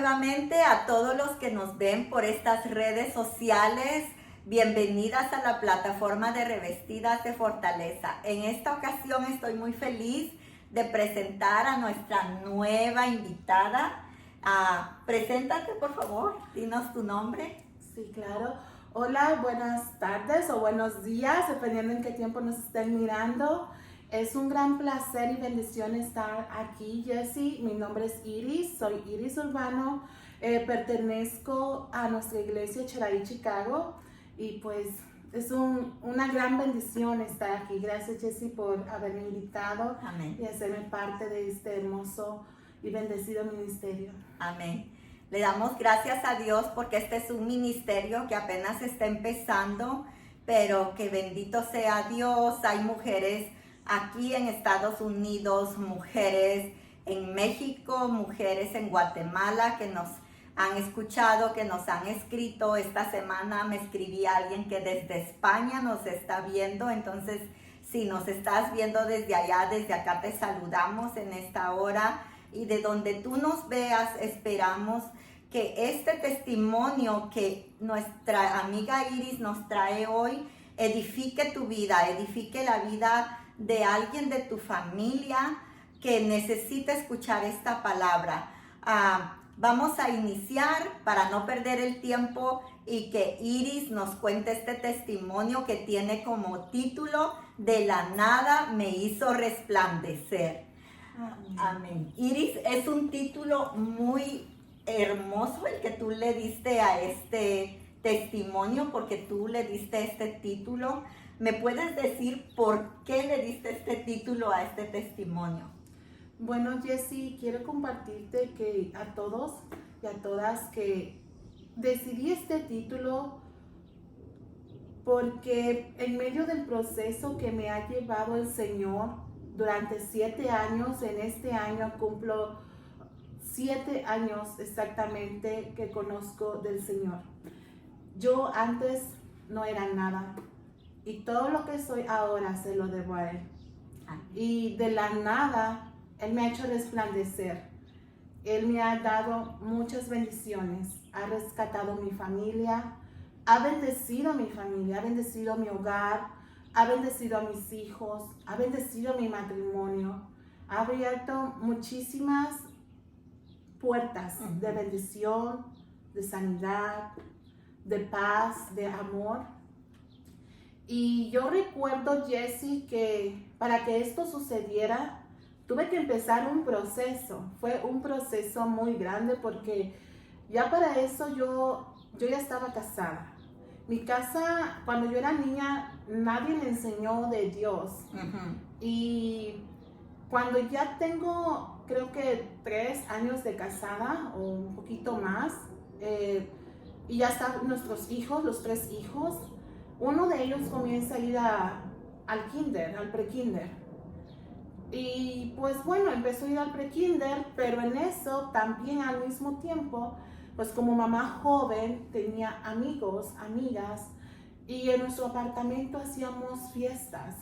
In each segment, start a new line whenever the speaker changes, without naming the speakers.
nuevamente a todos los que nos ven por estas redes sociales. Bienvenidas a la plataforma de Revestidas de Fortaleza. En esta ocasión estoy muy feliz de presentar a nuestra nueva invitada. Preséntate, por favor, dinos tu nombre.
Sí, claro. Hola, buenas tardes o buenos días, dependiendo en qué tiempo nos estén mirando. Es un gran placer y bendición estar aquí, Jessie. Mi nombre es Iris, soy Iris Urbano, pertenezco a nuestra iglesia Cherai Chicago y pues es una gran bendición estar aquí. Gracias, Jessie, por haberme invitado.
Amén.
Y hacerme parte de este hermoso y bendecido ministerio.
Amén. Le damos gracias a Dios porque este es un ministerio que apenas está empezando, pero que bendito sea Dios. Hay mujeres aquí en Estados Unidos, mujeres en México, mujeres en Guatemala que nos han escuchado, que nos han escrito. Esta semana me escribía alguien que desde España nos está viendo. Entonces, si nos estás viendo desde allá, desde acá te saludamos en esta hora. Y de donde tú nos veas, esperamos que este testimonio que nuestra amiga Iris nos trae hoy edifique tu vida, edifique la vida de alguien de tu familia que necesita escuchar esta palabra. Vamos a iniciar para no perder el tiempo y que Iris nos cuente este testimonio que tiene como título "De la nada me hizo resplandecer".
Amén.
Amén. Iris, es un título muy hermoso el que tú le diste a este testimonio, porque tú le diste este título. ¿Me puedes decir por qué le diste este título a este testimonio?
Bueno, Jessie, quiero compartirte que a todos y a todas que decidí este título porque en medio del proceso que me ha llevado el Señor durante 7 años, en este año cumplo 7 años exactamente que conozco del Señor. Yo antes no era nada y todo lo que soy ahora se lo debo a Él. Y de la nada, Él me ha hecho resplandecer. Él me ha dado muchas bendiciones, ha rescatado mi familia, ha bendecido a mi familia, ha bendecido mi hogar, ha bendecido a mis hijos, ha bendecido mi matrimonio, ha abierto muchísimas puertas de bendición, de sanidad, de paz, de amor. Y yo recuerdo, Jessie, que para que esto sucediera, tuve que empezar un proceso. Fue un proceso muy grande porque ya para eso yo ya estaba casada. Mi casa, cuando yo era niña, nadie me enseñó de Dios. Y cuando ya tengo, creo que 3 años de casada o un poquito más, y ya están nuestros hijos, los 3 hijos, uno de ellos comienza a ir al kinder, al pre-kinder. Y pues bueno, empezó a ir al pre-kinder, pero en eso también al mismo tiempo, pues como mamá joven tenía amigos, amigas, y en nuestro apartamento hacíamos fiestas.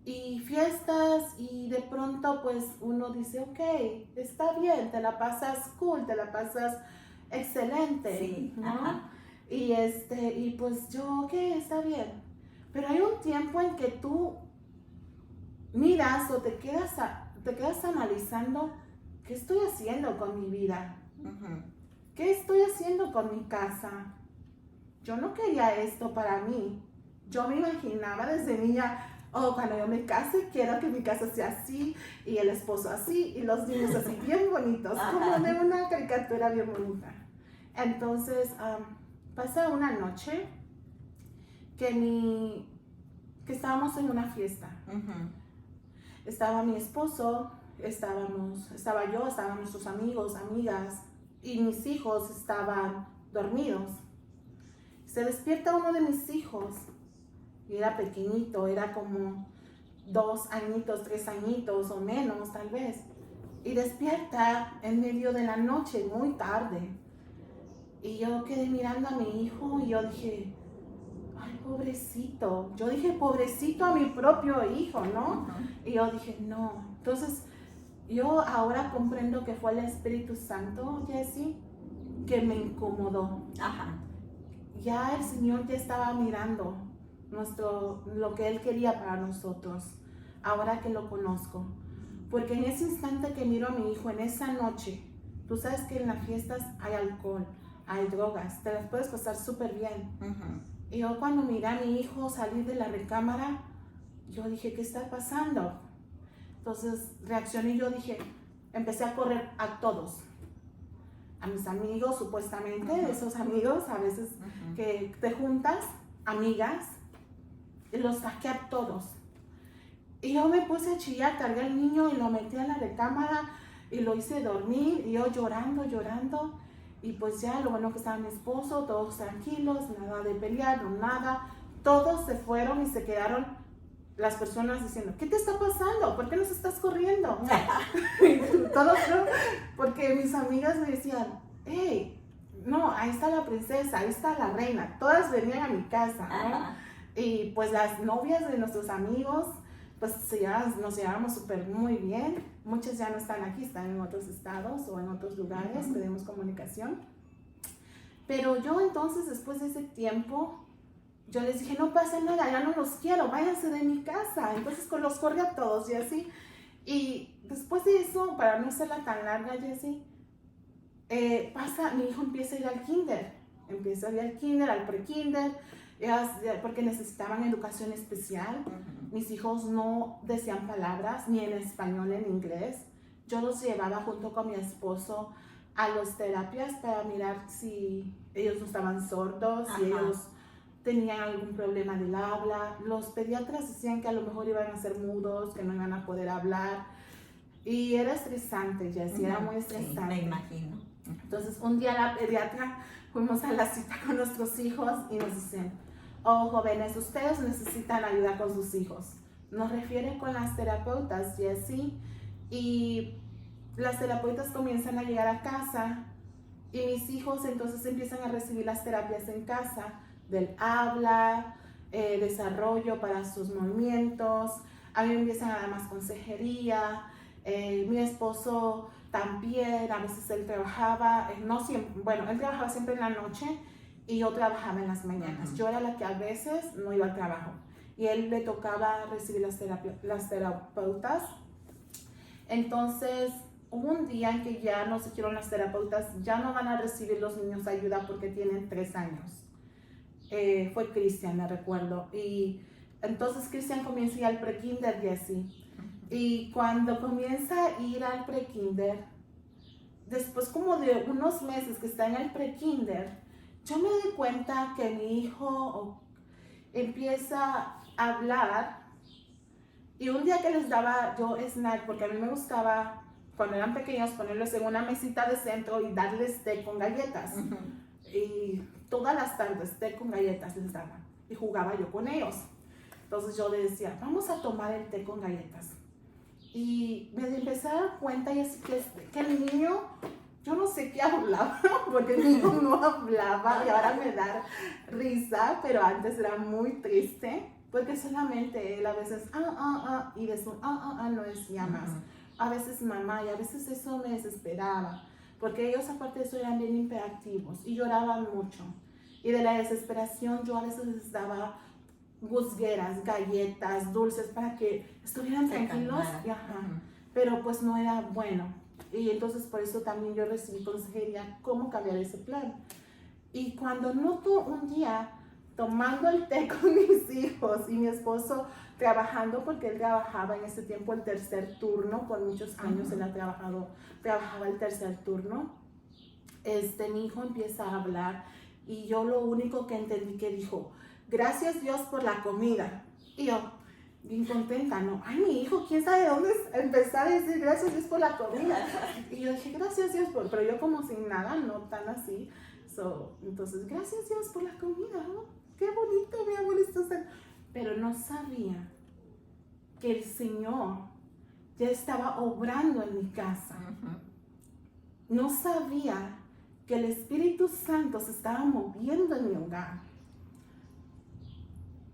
Y fiestas, y de pronto pues uno dice, ok, está bien, te la pasas cool, te la pasas excelente,
Sí.
¿no? Y pues yo, ok, está bien. Pero hay un tiempo en que tú miras o te quedas analizando, ¿qué estoy haciendo con mi vida? ¿Qué estoy haciendo con mi casa? Yo no quería esto para mí. Yo me imaginaba desde niña, cuando yo me case, quiero que mi casa sea así, y el esposo así, y los niños así, bien bonitos, como de una caricatura bien bonita. Entonces, pasa una noche que estábamos en una fiesta. Estaba mi esposo, estaba yo, estaban nuestros amigos, amigas, y mis hijos estaban dormidos. Se despierta uno de mis hijos, y era pequeñito, era como 2 añitos, 3 añitos o menos tal vez, y despierta en medio de la noche, muy tarde. Y yo quedé mirando a mi hijo y yo dije, ay, pobrecito. Yo dije, pobrecito a mi propio hijo, ¿no? Y yo dije, no. Entonces Yo ahora comprendo que fue el Espíritu Santo, Jessie, que me incomodó.
Ajá.
Ya el Señor ya estaba mirando lo que Él quería para nosotros, ahora que lo conozco. Porque en ese instante que miro a mi hijo, en esa noche, tú sabes que en las fiestas hay alcohol, hay drogas, te las puedes pasar súper bien. Y yo cuando miré a mi hijo salir de la recámara, yo dije, ¿qué está pasando? Entonces reaccioné y yo dije, empecé a correr a todos. A mis amigos, supuestamente, esos amigos a veces que te juntas, amigas, y los saqué a todos. Y yo me puse a chillar, cargué al niño y lo metí a la recámara y lo hice dormir, y yo llorando. Y pues ya, lo bueno que estaba mi esposo, todos tranquilos, nada de pelear, no nada. Todos se fueron y se quedaron las personas diciendo, ¿qué te está pasando? ¿Por qué nos estás corriendo? Todos, ¿no? Porque mis amigas me decían, hey, no, ahí está la princesa, ahí está la reina. Todas venían a mi casa, ¿no? Y pues las novias de nuestros amigos, pues nos llevábamos súper muy bien. Muchas ya no están aquí, están en otros estados o en otros lugares, tenemos comunicación. Pero yo entonces, después de ese tiempo, yo les dije, no pasa nada, ya no los quiero, váyanse de mi casa. Entonces los corrí a todos y así. Y después de eso, para no hacerla tan larga, Jessie, mi hijo empieza a ir al kinder. Empieza a ir al kinder, al pre-kinder, porque necesitaban educación especial. Mis hijos no decían palabras, ni en español ni en inglés. Yo los llevaba junto con mi esposo a las terapias para mirar si ellos no estaban sordos, si ellos tenían algún problema del habla. Los pediatras decían que a lo mejor iban a ser mudos, que no iban a poder hablar. Y era estresante, Jessie, era muy estresante.
Sí, me imagino.
Entonces, un día la pediatra fuimos a la cita con nuestros hijos y nos dicen, oh, jóvenes, ustedes necesitan ayuda con sus hijos. Nos refieren con las terapeutas, Jessie, y las terapeutas comienzan a llegar a casa y mis hijos entonces empiezan a recibir las terapias en casa, del habla, desarrollo para sus movimientos. A mí me empiezan a dar más consejería. Mi esposo también, a veces él trabajaba, no siempre, bueno, él trabajaba siempre en la noche y yo trabajaba en las mañanas. Yo era la que a veces no iba al trabajo y él le tocaba recibir las terapeutas. Entonces, hubo un día en que ya nos dijeron las terapeutas, ya no van a recibir los niños ayuda porque tienen 3 años. Fue Cristian, me recuerdo. Y entonces Cristian comienza a ir al pre-kinder, Jessie. Y cuando comienza a ir al pre-kinder, después como de unos meses que está en el pre-kinder, yo me doy cuenta que mi hijo empieza a hablar. Y un día que les daba yo snack, porque a mí me gustaba, cuando eran pequeños, ponerlos en una mesita de centro y darles té con galletas. Y todas las tardes té con galletas les daba. Y jugaba yo con ellos. Entonces yo les decía, vamos a tomar el té con galletas. Y me empecé a dar cuenta y así que el niño, yo no sé qué hablaba, porque el niño no hablaba y ahora me da risa, pero antes era muy triste, porque solamente él a veces, y después, no decía más. A veces mamá, y a veces eso me desesperaba, porque ellos aparte de eso eran bien hiperactivos y lloraban mucho. Y de la desesperación yo a veces les daba gusgueras, galletas, dulces para que estuvieran tranquilos, pero pues no era bueno. Y entonces por eso también yo recibí consejería cómo cambiar ese plan. Y cuando noto un día tomando el té con mis hijos y mi esposo trabajando, porque él trabajaba en ese tiempo el tercer turno, por muchos años él trabajaba el tercer turno, mi hijo empieza a hablar y yo lo único que entendí que dijo, gracias Dios por la comida. Y yo, bien contenta, ¿no? Ay, mi hijo, quién sabe dónde empezar a decir gracias Dios por la comida. Y yo dije, gracias Dios pero yo como sin nada, no tan así. Entonces, gracias Dios por la comida, ¿no? Qué bonito, mi amor, pero no sabía que el Señor ya estaba obrando en mi casa. No sabía que el Espíritu Santo se estaba moviendo en mi hogar.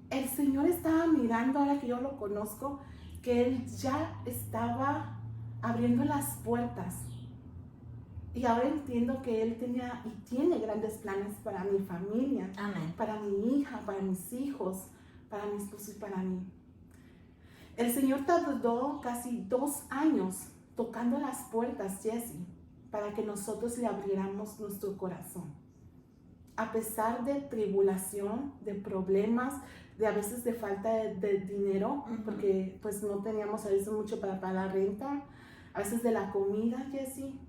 El Señor estaba mirando, ahora que yo lo conozco, que Él ya estaba abriendo las puertas. Y ahora entiendo que Él tenía y tiene grandes planes para mi familia,
Amén.
para mi hija, para mis hijos, para mi esposo y para mí. El Señor tardó casi 2 años tocando las puertas, Jessie, para que nosotros le abriéramos nuestro corazón. A pesar de tribulación, de problemas, de a veces de falta de dinero, porque pues no teníamos a veces mucho para pagar la renta, a veces de la comida, Jessie.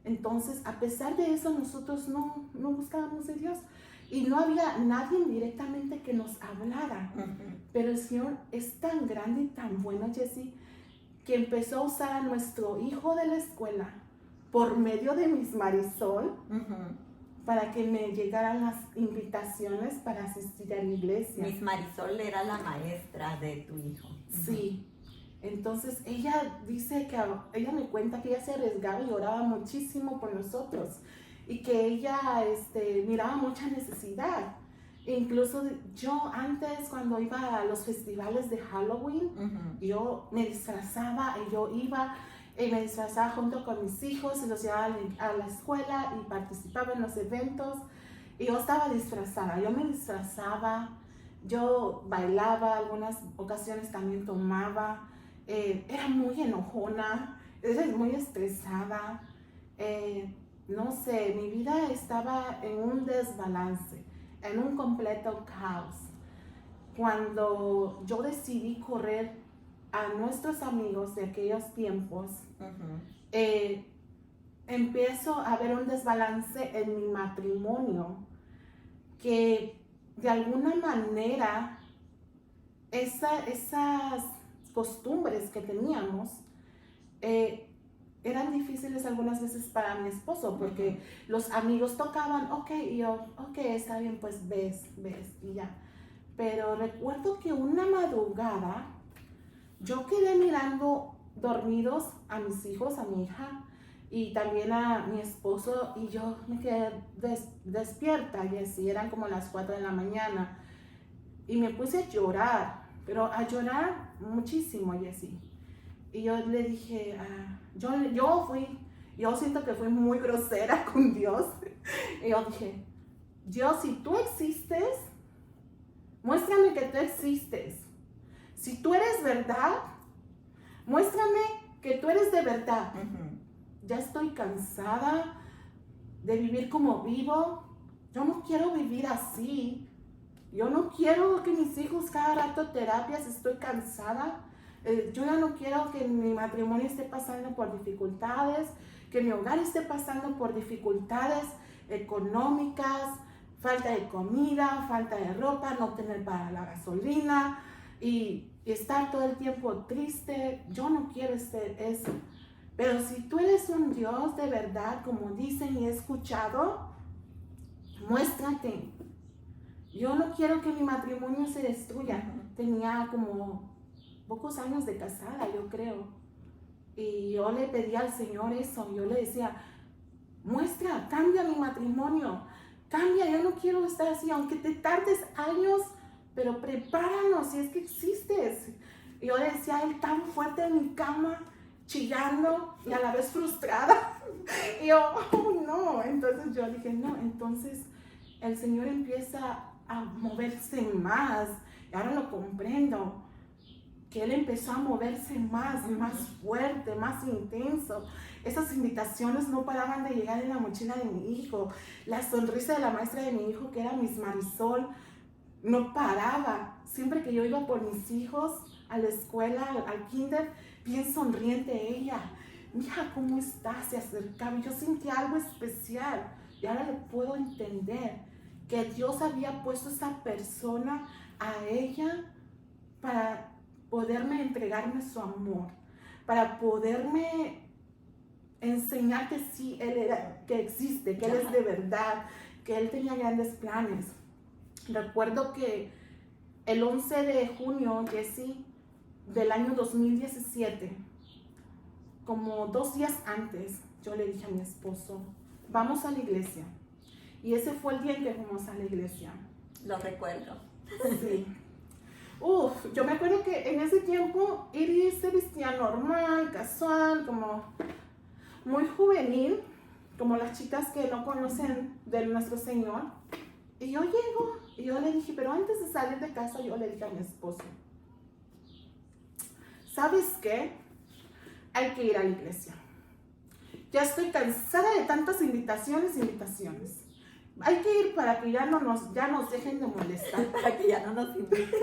Entonces, a pesar de eso, nosotros no buscábamos de Dios. Y no había nadie directamente que nos hablara. Pero el Señor es tan grande y tan bueno, Jessie, que empezó a usar a nuestro hijo de la escuela por medio de Miss Marisol para que me llegaran las invitaciones para asistir a la iglesia.
Miss Marisol era la maestra de tu hijo.
Sí. Entonces ella dice que ella me cuenta que ella se arriesgaba y oraba muchísimo por nosotros y que ella miraba mucha necesidad. E incluso yo antes, cuando iba a los festivales de Halloween, yo me disfrazaba y yo iba y me disfrazaba junto con mis hijos y los llevaba a la escuela y participaba en los eventos. Y yo estaba disfrazada, yo me disfrazaba, yo bailaba, algunas ocasiones también tomaba. Era muy enojona, era muy estresada, no sé, mi vida estaba en un desbalance, en un completo caos. Cuando yo decidí correr a nuestros amigos de aquellos tiempos, empiezo a ver un desbalance en mi matrimonio, que de alguna manera esas costumbres que teníamos eran difíciles algunas veces para mi esposo, porque los amigos tocaban, ok, y yo, ok, está bien, pues ves, y ya. Pero recuerdo que una madrugada yo quedé mirando dormidos a mis hijos, a mi hija y también a mi esposo, y yo me quedé despierta, y así eran como las 4 de la mañana, y me puse a llorar. Pero a llorar muchísimo, Jessie. Y yo le dije, yo siento que fui muy grosera con Dios. Y yo dije, Dios, si tú existes, muéstrame que tú existes. Si tú eres verdad, muéstrame que tú eres de verdad. Ya estoy cansada de vivir como vivo. Yo no quiero vivir así. Yo no quiero que mis hijos cada rato terapias, estoy cansada. Yo ya no quiero que mi matrimonio esté pasando por dificultades, que mi hogar esté pasando por dificultades económicas, falta de comida, falta de ropa, no tener para la gasolina y estar todo el tiempo triste. Yo no quiero eso. Pero si tú eres un Dios de verdad, como dicen y he escuchado, muéstrate. Yo no quiero que mi matrimonio se destruya. Tenía como pocos años de casada, yo creo. Y yo le pedí al Señor eso. Yo le decía, muestra, cambia mi matrimonio. Cambia, yo no quiero estar así, aunque te tardes años, pero prepáranos si es que existes. Y yo le decía a él tan fuerte en mi cama, chillando y a la vez frustrada. Y yo, oh, no. Entonces yo dije, no. Entonces el Señor empieza a moverse más, y ahora lo comprendo, que Él empezó a moverse más fuerte, más intenso. Esas invitaciones no paraban de llegar en la mochila de mi hijo, la sonrisa de la maestra de mi hijo, que era Miss Marisol, no paraba. Siempre que yo iba por mis hijos a la escuela, al kinder, bien sonriente ella, mija, ¿cómo estás? Se acercaba, yo sentía algo especial, y ahora lo puedo entender, que Dios había puesto a esa persona a ella para poderme entregarme su amor, para poderme enseñar que sí, Él era, que existe, que Él es de verdad, que Él tenía grandes planes. Recuerdo que el 11 de junio, Jessie, del año 2017, como 2 días antes, yo le dije a mi esposo, vamos a la iglesia. Y ese fue el día en que fuimos a la iglesia.
Lo recuerdo.
Sí. Yo me acuerdo que en ese tiempo Iris se vestía normal, casual, como muy juvenil, como las chicas que no conocen de nuestro Señor. Y yo llego y yo le dije, pero antes de salir de casa yo le dije a mi esposo, ¿sabes qué? Hay que ir a la iglesia. Ya estoy cansada de tantas invitaciones. Hay que ir para que ya nos dejen de molestar.
Para que ya no nos inviten.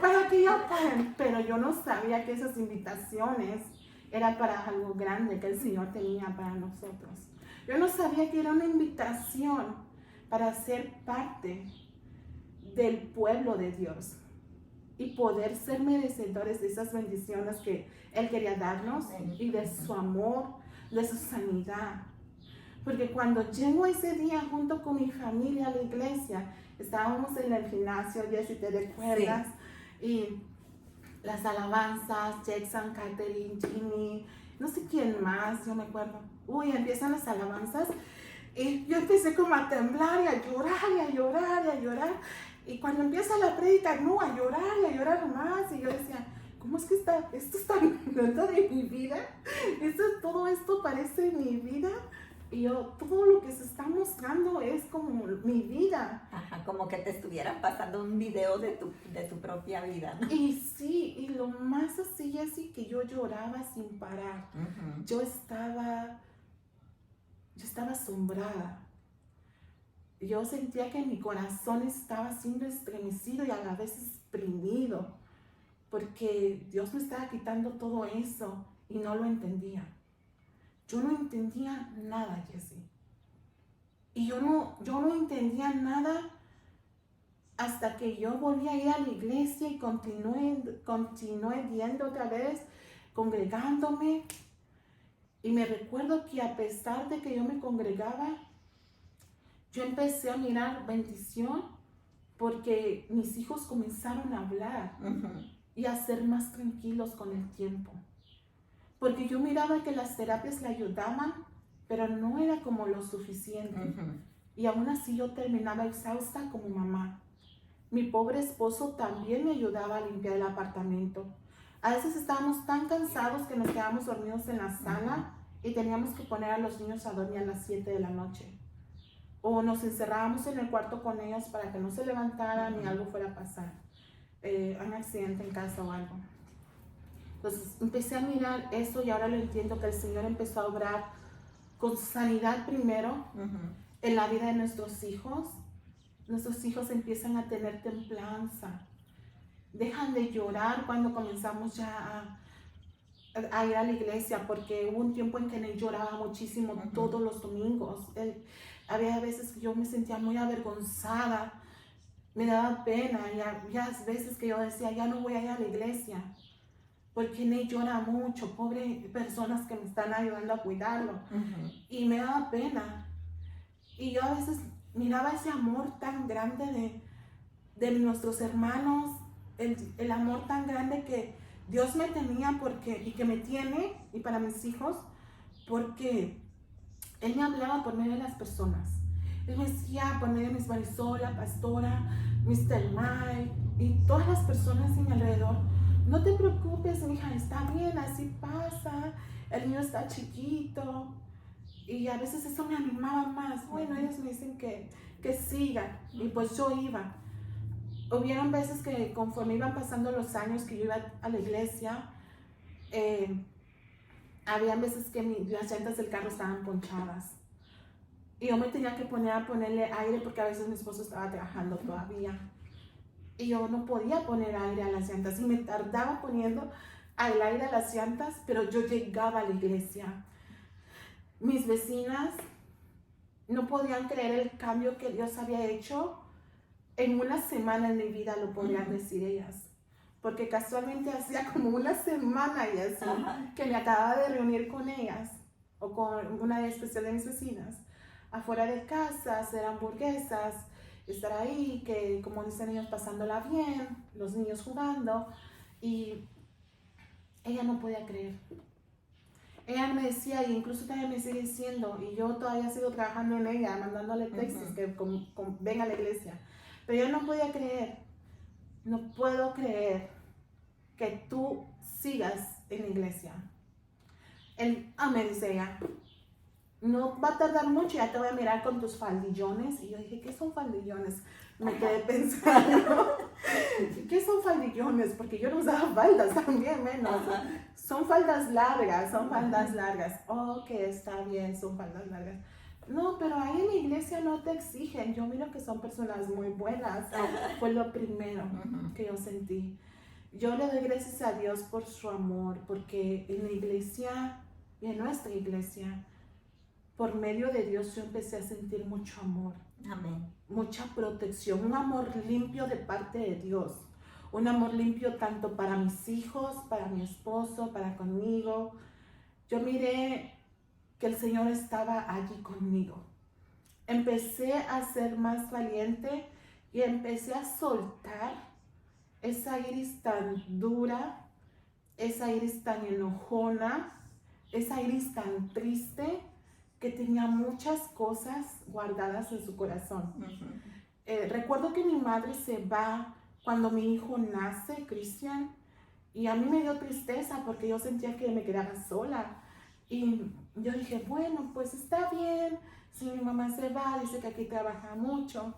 Para que ya paguen. Pero yo no sabía que esas invitaciones eran para algo grande que el Señor tenía para nosotros. Yo no sabía que era una invitación para ser parte del pueblo de Dios y poder ser merecedores de esas bendiciones que Él quería darnos y de su amor, de su sanidad. Porque cuando llego ese día junto con mi familia a la iglesia, estábamos en el gimnasio, Jessy, ¿te recuerdas? Sí. Y las alabanzas, Jackson, Catherine, Jimmy, no sé quién más, yo me acuerdo. Empiezan las alabanzas y yo empecé como a temblar y a llorar y a llorar y a llorar. Y cuando empieza la prédica, a llorar y a llorar más. Y yo decía, ¿cómo es que esto está dentro de mi vida? Todo esto parece mi vida. Y todo lo que se está mostrando es como mi vida.
Ajá, como que te estuvieran pasando un video de tu propia vida, ¿no?
Y sí, y lo más así que yo lloraba sin parar.
Uh-huh.
Yo estaba asombrada. Yo sentía que mi corazón estaba siendo estremecido y a la vez exprimido, porque Dios me estaba quitando todo eso y no lo entendía. Yo no entendía nada, Jessy. Y yo no entendía nada hasta que yo volví a ir a la iglesia y continué yendo otra vez, congregándome. Y me recuerdo que a pesar de que yo me congregaba, yo empecé a mirar bendición porque mis hijos comenzaron a hablar y a ser más tranquilos con el tiempo. Porque yo miraba que las terapias le ayudaban, pero no era como lo suficiente. Y aún así yo terminaba exhausta como mamá. Mi pobre esposo también me ayudaba a limpiar el apartamento. A veces estábamos tan cansados que nos quedábamos dormidos en la sala y teníamos que poner a los niños a dormir a las 7 de la noche. O nos encerrábamos en el cuarto con ellos para que no se levantaran ni algo fuera a pasar. Un accidente en casa o algo. Entonces empecé a mirar eso y ahora lo entiendo, que el Señor empezó a obrar con sanidad primero en la vida de nuestros hijos. Nuestros hijos empiezan a tener templanza. Dejan de llorar cuando comenzamos ya a ir a la iglesia, porque hubo un tiempo en que él lloraba muchísimo todos los domingos. Había veces que yo me sentía muy avergonzada, me daba pena, y había veces que yo decía, ya no voy a ir a la iglesia, porque Ney llora mucho, pobre personas que me están ayudando a cuidarlo. Y me daba pena. Y yo a veces miraba ese amor tan grande de nuestros hermanos, el amor tan grande que Dios me tenía y que me tiene, y para mis hijos, porque Él me hablaba por medio de las personas. Él me decía por medio de Miss Marisol, la pastora, Mr. Mike y todas las personas en mi alrededor, no te preocupes, mija, está bien, así pasa, el niño está chiquito. Y a veces eso me animaba más. Bueno, ellos me dicen que siga, y pues yo iba. Hubieron veces que conforme iban pasando los años que yo iba a la iglesia, habían veces que las llantas del carro estaban ponchadas. Y yo me tenía que poner a ponerle aire porque a veces mi esposo estaba trabajando todavía. Y yo no podía poner aire a las llantas. Y me tardaba poniendo el aire a las llantas, pero yo llegaba a la iglesia. Mis vecinas no podían creer el cambio que Dios había hecho. En una semana en mi vida, lo podrían decir ellas. Porque casualmente hacía como una semana y así, que me acababa de reunir con ellas, o con una especial de mis vecinas, afuera de casa, hacer hamburguesas, estar ahí, que como dicen ellos, pasándola bien, los niños jugando, y ella no podía creer. Ella me decía, y incluso también me sigue diciendo, y yo todavía sigo trabajando en ella, mandándole textos que venga a la iglesia, pero yo no podía creer. no puedo creer que tú sigas en la iglesia. Me dice ella, no va a tardar mucho, ya te voy a mirar con tus faldillones. Y yo dije, ¿qué son faldillones? Me quedé pensando, ¿qué son faldillones? Porque yo no usaba faldas también, menos. Son faldas largas, son faldas largas. Oh, que está bien, son faldas largas. No, pero ahí en la iglesia no te exigen. Yo miro que son personas muy buenas. Fue lo primero que yo sentí. Yo le doy gracias a Dios por su amor, porque en la iglesia y en nuestra iglesia, por medio de Dios yo empecé a sentir mucho amor.
Amén.
Mucha protección, un amor limpio de parte de Dios. Un amor limpio tanto para mis hijos, para mi esposo, para conmigo. Yo miré que el Señor estaba allí conmigo. Empecé a ser más valiente y empecé a soltar esa iris tan dura, esa iris tan enojona, esa iris tan triste que tenía muchas cosas guardadas en su corazón. Recuerdo que mi madre se va cuando mi hijo nace, Cristian, y a mí me dio tristeza porque yo sentía que me quedaba sola. Y yo dije, bueno, pues está bien, si mi mamá se va, dice que aquí trabaja mucho,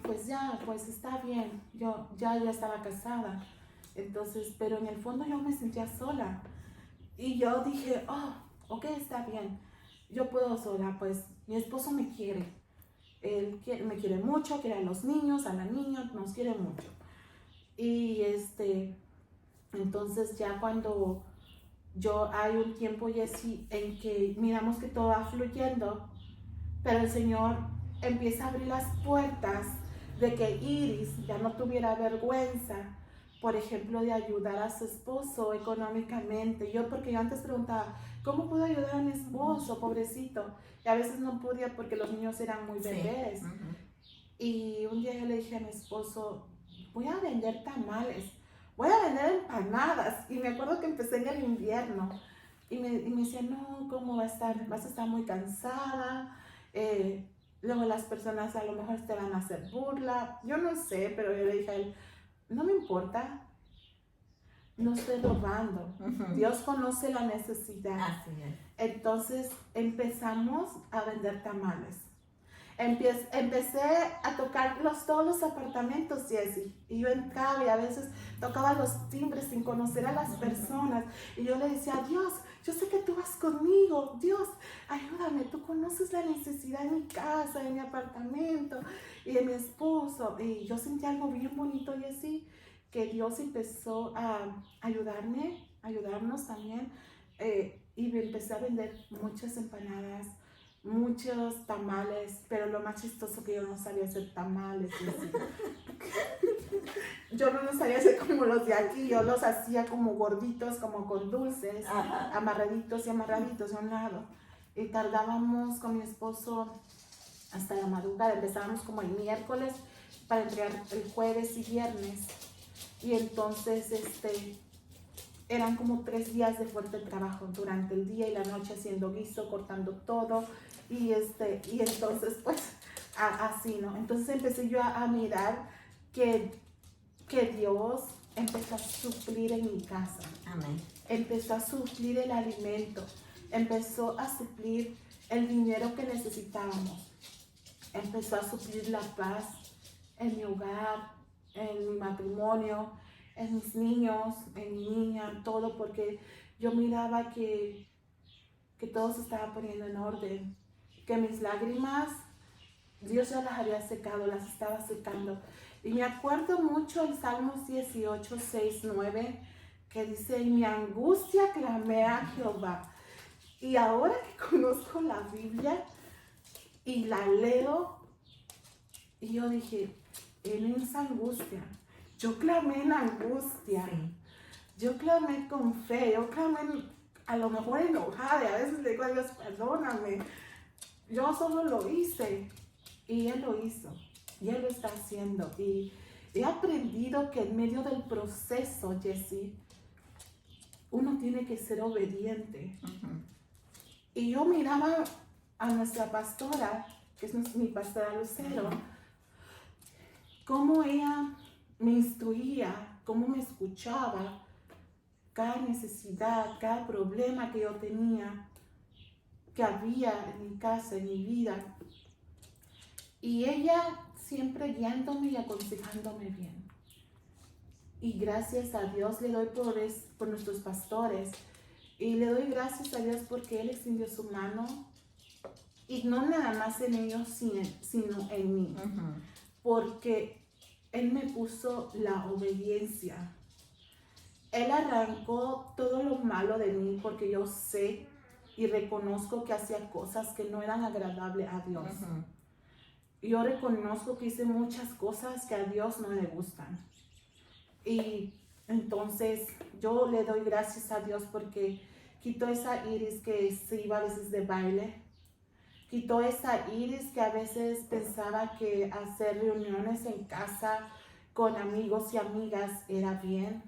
pues ya, pues está bien, yo ya estaba casada, entonces, pero en el fondo yo me sentía sola. Y yo dije, oh, ok, está bien, yo puedo sola, pues mi esposo me quiere, me quiere mucho, quiere a los niños, a la niña, nos quiere mucho. Y entonces ya cuando hay un tiempo, Jessy, en que miramos que todo va fluyendo, pero el Señor empieza a abrir las puertas de que Iris ya no tuviera vergüenza, por ejemplo, de ayudar a su esposo económicamente. Porque yo antes preguntaba, ¿cómo puedo ayudar a mi esposo, pobrecito? Y a veces no podía porque los niños eran muy bebés. Y un día yo le dije a mi esposo, voy a vender tamales, voy a vender empanadas. Y me acuerdo que empecé en el invierno. Y me decía, no, ¿cómo va a estar? Vas a estar muy cansada. Luego las personas a lo mejor te van a hacer burla. Yo no sé, pero yo le dije a él, no me importa. No estoy robando. Dios conoce la necesidad.
Así es.
Entonces empezamos a vender tamales. Empecé a tocar todos los apartamentos, Jessy, y yo entraba y a veces tocaba los timbres sin conocer a las personas, y yo le decía, Dios, yo sé que tú vas conmigo, Dios, ayúdame, tú conoces la necesidad de mi casa, de mi apartamento y de mi esposo. Y yo sentí algo bien bonito, Jessy, que Dios empezó a ayudarnos también, y empecé a vender muchas empanadas, muchos tamales, pero lo más chistoso que yo no sabía hacer tamales. Yo no los sabía hacer como los de aquí, yo los hacía como gorditos, como con dulces, amarraditos y amarraditos de un lado. Y tardábamos con mi esposo hasta la madrugada, empezábamos como el miércoles para entregar el jueves y viernes. Y entonces eran como 3 días de fuerte trabajo durante el día y la noche, haciendo guiso, cortando todo. Y entonces pues así, ¿no? Entonces empecé yo a mirar que Dios empezó a suplir en mi casa.
Amén.
Empezó a suplir el alimento, empezó a suplir el dinero que necesitábamos, empezó a suplir la paz en mi hogar, en mi matrimonio, en mis niños, en mi niña, todo, porque yo miraba que todo se estaba poniendo en orden, que mis lágrimas, Dios ya las había secado, las estaba secando. Y me acuerdo mucho el Salmos 18, 6, 9, que dice, en mi angustia clamé a Jehová. Y ahora que conozco la Biblia y la leo, y yo dije, en esa angustia, yo clamé en angustia,
Sí.
yo clamé con fe, yo clamé a lo mejor enojada, y a veces le digo a Dios, perdóname, yo solo lo hice, y Él lo hizo, y Él lo está haciendo, y he aprendido que en medio del proceso, Jessy, uno tiene que ser obediente. Y yo miraba a nuestra pastora, que es mi pastora Lucero, cómo ella me instruía, cómo me escuchaba, cada necesidad, cada problema que yo tenía, que había en mi casa, en mi vida. Y ella siempre guiándome y aconsejándome bien. Y gracias a Dios le doy por nuestros pastores. Y le doy gracias a Dios porque Él extendió su mano. Y no nada más en ellos, sino en mí. Porque Él me puso la obediencia. Él arrancó todo lo malo de mí porque yo sé y reconozco que hacía cosas que no eran agradables a Dios. Yo reconozco que hice muchas cosas que a Dios no le gustan. Y entonces yo le doy gracias a Dios porque quitó esa Iris que se iba a veces de baile. Quitó esa Iris que a veces pensaba que hacer reuniones en casa con amigos y amigas era bien.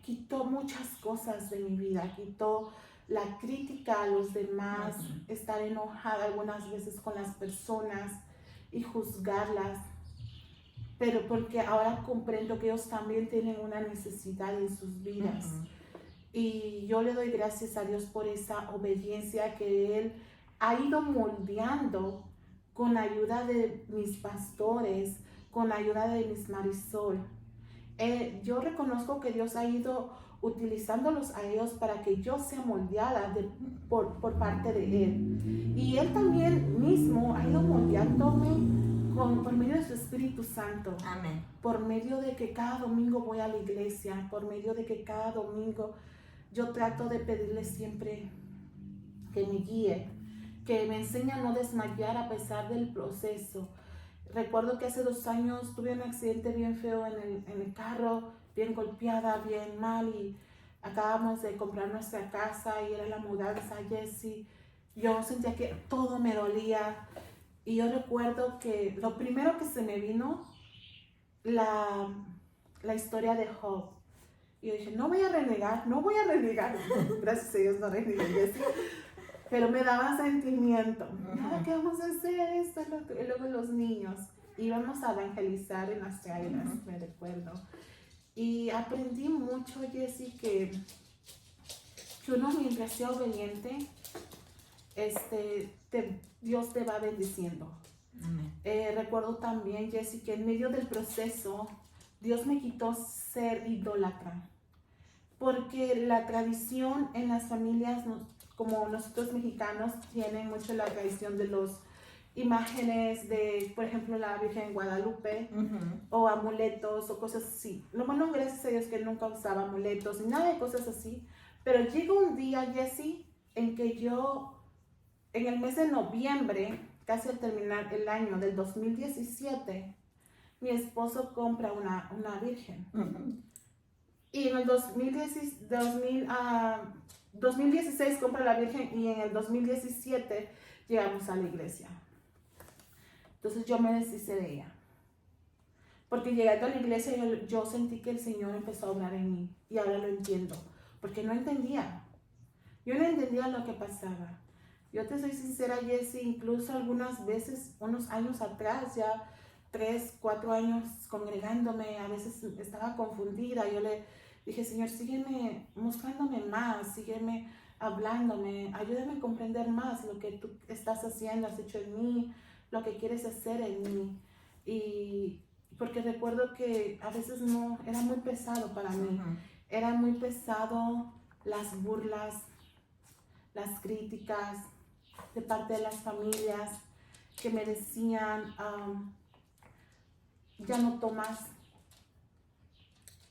Quitó muchas cosas de mi vida. Quitó la crítica a los demás, estar enojada algunas veces con las personas y juzgarlas. Pero porque ahora comprendo que ellos también tienen una necesidad en sus vidas. Y yo le doy gracias a Dios por esa obediencia que Él ha ido moldeando con ayuda de mis pastores, con ayuda de mis Marisol. Yo reconozco que Dios ha ido utilizándolos a ellos para que yo sea moldeada por parte de Él. Y Él también mismo ha ido moldeándome por medio de su Espíritu Santo.
Amén.
Por medio de que cada domingo voy a la iglesia, por medio de que cada domingo yo trato de pedirle siempre que me guíe, que me enseñe a no desmayar a pesar del proceso. Recuerdo que hace 2 años tuve un accidente bien feo en el carro, bien golpeada, bien mal, y acabamos de comprar nuestra casa y era la mudanza, Jessie. Yo sentía que todo me dolía y yo recuerdo que lo primero que se me vino, la historia de Job. Y yo dije, no voy a renegar. Gracias a Dios no renegué, Jessie. Pero me daba sentimiento. ¿Qué vamos a hacer? Esto, lo otro. Y luego los niños. Íbamos a evangelizar en las chairas, me recuerdo. Y aprendí mucho, Jessie, que uno mientras sea obediente, Dios te va bendiciendo. Recuerdo también, Jessie, que en medio del proceso, Dios me quitó ser idólatra. Porque la tradición en las familias, como nosotros mexicanos, tienen mucho la tradición de los imágenes de, por ejemplo, la Virgen de Guadalupe, o amuletos o cosas así. Lo bueno, gracias a Dios, que nunca usaba amuletos ni nada de cosas así. Pero llegó un día, Jessie, en que yo, en el mes de noviembre, casi al terminar el año del 2017, mi esposo compra una virgen. Y en el 2016 compra la virgen y en el 2017 llegamos a la iglesia. Entonces yo me deshice de ella. Porque llegando a la iglesia yo sentí que el Señor empezó a obrar en mí. Y ahora lo entiendo. Porque no entendía. Yo no entendía lo que pasaba. Yo te soy sincera, Jessie, incluso algunas veces, unos años atrás, ya 3, 4 años congregándome, a veces estaba confundida. Yo le dije, Señor, sígueme mostrándome más, sígueme hablándome, ayúdame a comprender más lo que tú estás haciendo, has hecho en mí, lo que quieres hacer en mí. Y porque recuerdo que a veces no, era muy pesado para mí. Era muy pesado las burlas, las críticas de parte de las familias que me decían, ya no tomas.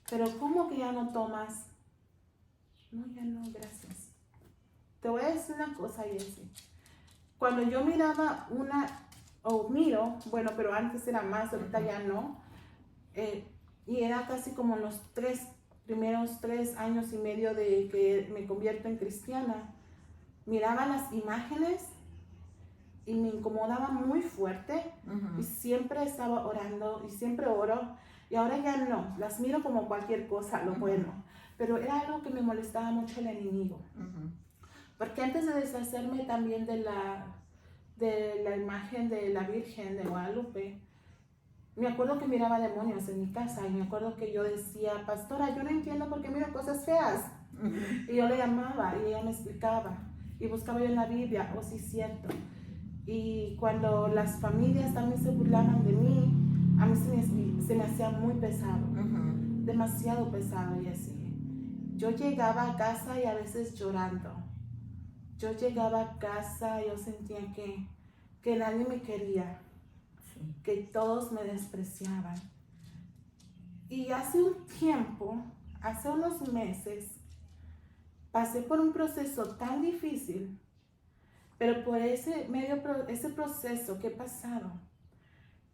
Pero ¿cómo que ya no tomas? No, ya no, gracias. Te voy a decir una cosa, Jessie. Cuando yo miraba miro, bueno, pero antes era más, ahorita ya no, y era casi como los primeros 3 años y medio de que me convierto en cristiana, miraba las imágenes y me incomodaba muy fuerte, y siempre estaba orando y siempre oro, y ahora ya no, las miro como cualquier cosa, lo bueno, pero era algo que me molestaba mucho el enemigo, porque antes de deshacerme también de la imagen de la Virgen de Guadalupe, me acuerdo que miraba demonios en mi casa y me acuerdo que yo decía, pastora, yo no entiendo por qué miro cosas feas. Y yo le llamaba y ella me explicaba y buscaba yo en la Biblia, sí es cierto. Y cuando las familias también se burlaban de mí, a mí se me hacía muy pesado, demasiado pesado y así. Yo llegaba a casa y a veces llorando. Yo llegaba a casa y yo sentía que nadie me quería, que todos me despreciaban. Y hace un tiempo, hace unos meses, pasé por un proceso tan difícil, pero por ese proceso que he pasado,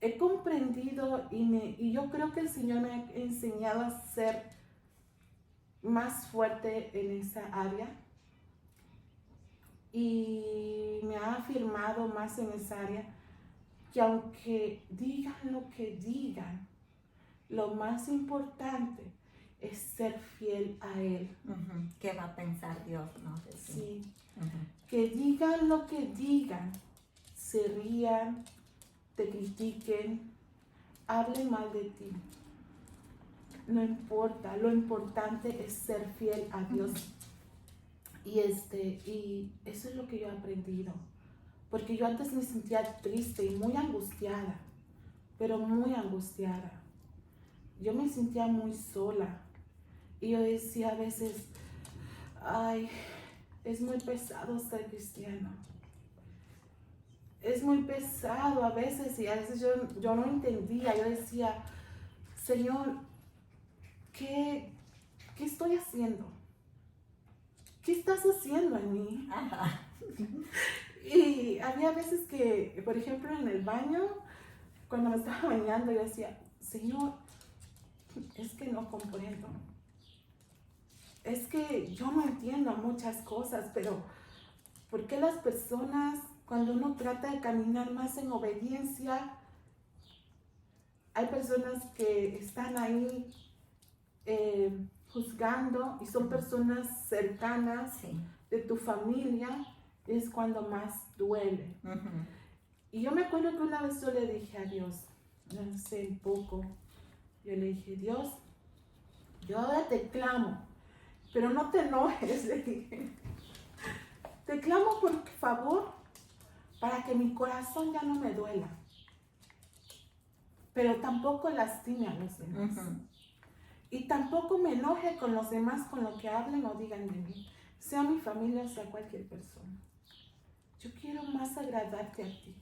he comprendido y yo creo que el Señor me ha enseñado a ser más fuerte en esa área y me ha afirmado más en esa área, que aunque digan lo que digan, lo más importante es ser fiel a Él.
¿Qué va a pensar Dios? No sé si.
Sí. Que digan lo que digan, se rían, te critiquen, hablen mal de ti. No importa, lo importante es ser fiel a Dios. Y eso es lo que yo he aprendido. Porque yo antes me sentía triste y muy angustiada, pero muy angustiada. Yo me sentía muy sola. Y yo decía a veces, ay, es muy pesado ser cristiano. Es muy pesado a veces, y a veces yo no entendía. Yo decía, Señor, ¿qué estoy haciendo? ¿Qué estás haciendo en mí? Y había veces que, por ejemplo, en el baño, cuando me estaba bañando, yo decía, Señor, es que no comprendo. Es que yo no entiendo muchas cosas, pero ¿por qué las personas, cuando uno trata de caminar más en obediencia, hay personas que están ahí juzgando y son personas cercanas de tu familia? Es cuando más duele. Y yo me acuerdo que una vez yo le dije a Dios, no sé, un poco, yo le dije, Dios, yo ahora te clamo, pero no te enojes, le dije. Te clamo por favor para que mi corazón ya no me duela, pero tampoco lastime a los demás. Y tampoco me enoje con los demás con lo que hablen o digan de mí, sea mi familia o sea cualquier persona. Yo quiero más agradarte a ti.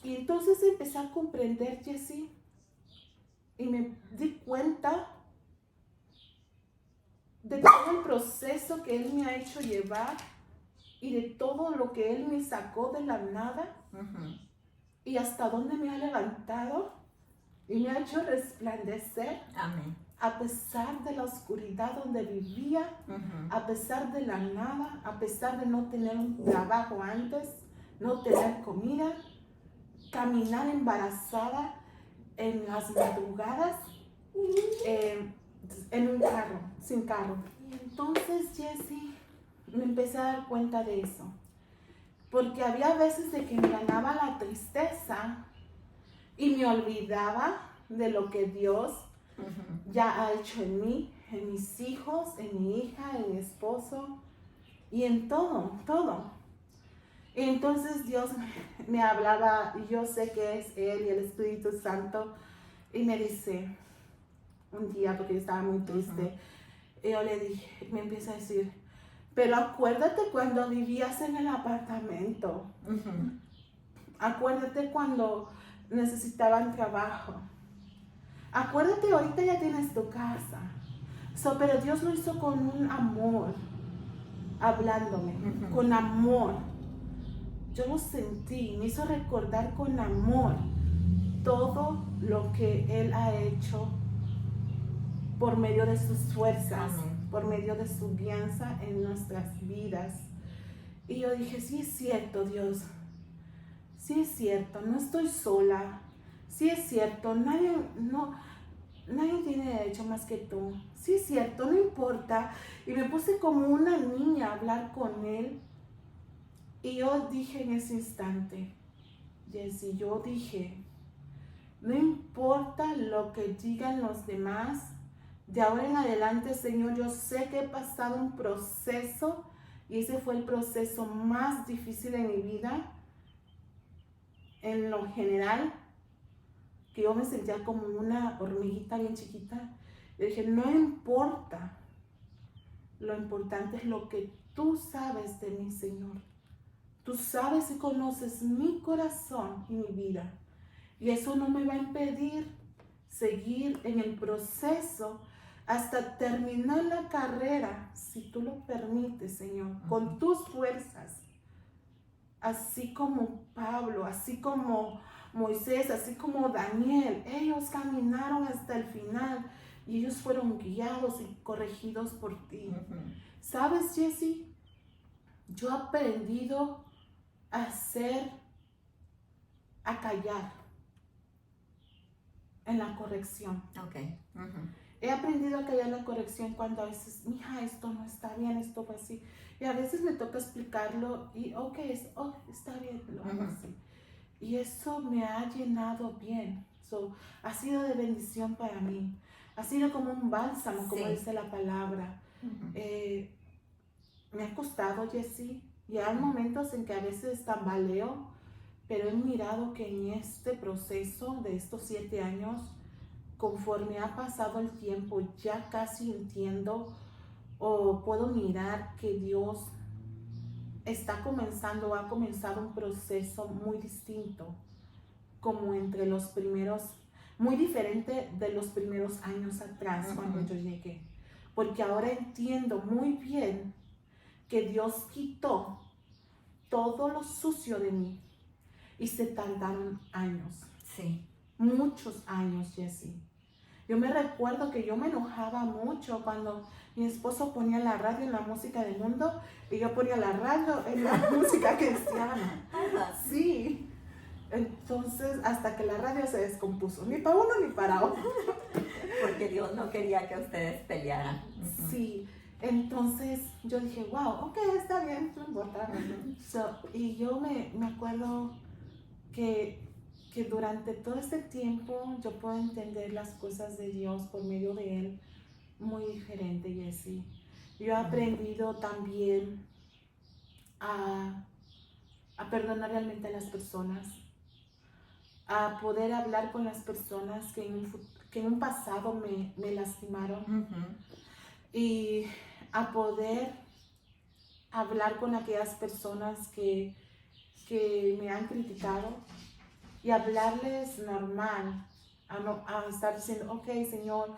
Y entonces empecé a comprender, Jessie, y me di cuenta de todo el proceso que Él me ha hecho llevar y de todo lo que Él me sacó de la nada y hasta dónde me ha levantado y me ha hecho resplandecer.
Amén.
A pesar de la oscuridad donde vivía, a pesar de la nada, a pesar de no tener un trabajo antes, no tener comida, caminar embarazada en las madrugadas, en un carro, sin carro. Y entonces, Jessie, me empecé a dar cuenta de eso. Porque había veces de que me ganaba la tristeza y me olvidaba de lo que Dios ya ha hecho en mí, en mis hijos, en mi hija, en mi esposo y en todo. Y entonces Dios me hablaba, y yo sé que es Él y el Espíritu Santo, y me dice, un día, porque yo estaba muy triste, y yo le dije, me empieza a decir, pero acuérdate cuando vivías en el apartamento, acuérdate cuando necesitaban trabajo, acuérdate, ahorita ya tienes tu casa. Pero Dios lo hizo con un amor, hablándome, con amor. Yo lo sentí, me hizo recordar con amor todo lo que Él ha hecho por medio de sus fuerzas, por medio de su guianza en nuestras vidas. Y yo dije, sí es cierto, Dios, sí es cierto, no estoy sola, sí es cierto, nadie tiene derecho más que tú, sí es cierto, no importa. Y me puse como una niña a hablar con Él. Y yo dije en ese instante, Jessie, yo dije, No importa lo que digan los demás. De ahora en adelante, Señor, yo sé que he pasado un proceso y ese fue el proceso más difícil de mi vida. En lo general, que yo me sentía como una hormiguita bien chiquita. Yo dije, no importa, lo importante es lo que tú sabes de mí, Señor. Tú sabes y conoces mi corazón y mi vida. Y eso no me va a impedir seguir en el proceso hasta terminar la carrera, si tú lo permites, Señor, con tus fuerzas. Así como Pablo, así como Moisés, así como Daniel, ellos caminaron hasta el final y ellos fueron guiados y corregidos por ti. ¿Sabes, Jessie? Yo he aprendido a callar en la corrección.
Okay.
He aprendido a callar la corrección cuando a veces, mija, esto no está bien, esto fue así. Y a veces me toca explicarlo y, está bien, lo hago así. Y eso me ha llenado bien. Ha sido de bendición para mí. Ha sido como un bálsamo, como dice la palabra. Me ha costado, Jessie. Y hay momentos en que a veces tambaleo, pero he mirado que en este proceso de estos 7 años, conforme ha pasado el tiempo, ya casi entiendo o puedo mirar que Dios ha comenzado un proceso muy distinto, como entre los primeros, muy diferente de los primeros años atrás cuando yo llegué. Porque ahora entiendo muy bien que Dios quitó todo lo sucio de mí y se tardaron años.
Sí.
Muchos años, Jessie. Yo me recuerdo que yo me enojaba mucho cuando mi esposo ponía la radio en la música del mundo y yo ponía la radio en la música cristiana. Sí. Entonces, hasta que la radio se descompuso, ni para uno ni para otro.
Porque Dios no quería que ustedes pelearan.
Sí. Entonces yo dije, wow, ok, está bien, no importa. Y yo me acuerdo que durante todo este tiempo yo puedo entender las cosas de Dios por medio de Él muy diferente, Jessie. Yo he aprendido también a perdonar realmente a las personas, a poder hablar con las personas que en un pasado me lastimaron y a poder hablar con aquellas personas que me han criticado y hablarles normal, a estar diciendo, ok, Señor,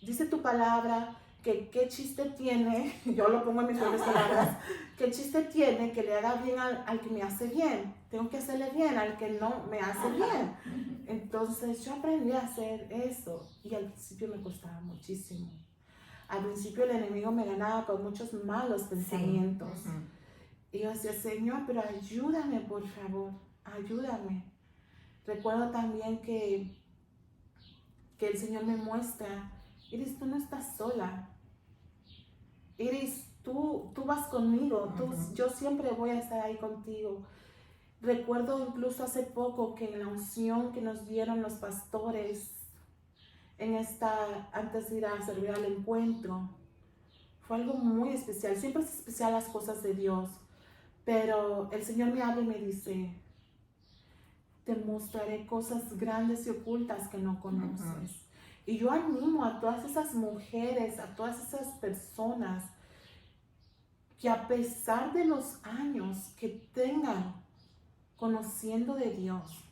dice tu palabra que qué chiste tiene, yo lo pongo en mis propias palabras, qué chiste tiene que le haga bien al que me hace bien, tengo que hacerle bien al que no me hace bien. Entonces yo aprendí a hacer eso y al principio me costaba muchísimo. Al principio el enemigo me ganaba con muchos malos pensamientos. Y yo decía, Señor, pero ayúdame, por favor, ayúdame. Recuerdo también que el Señor me muestra, Iris, tú no estás sola. Iris, tú vas conmigo, yo siempre voy a estar ahí contigo. Recuerdo incluso hace poco que en la unción que nos dieron los pastores, antes de ir a servir al encuentro, fue algo muy especial. Siempre es especial las cosas de Dios, pero el Señor me habla y me dice, te mostraré cosas grandes y ocultas que no conoces. Y yo animo a todas esas mujeres, a todas esas personas que a pesar de los años que tengan conociendo de Dios,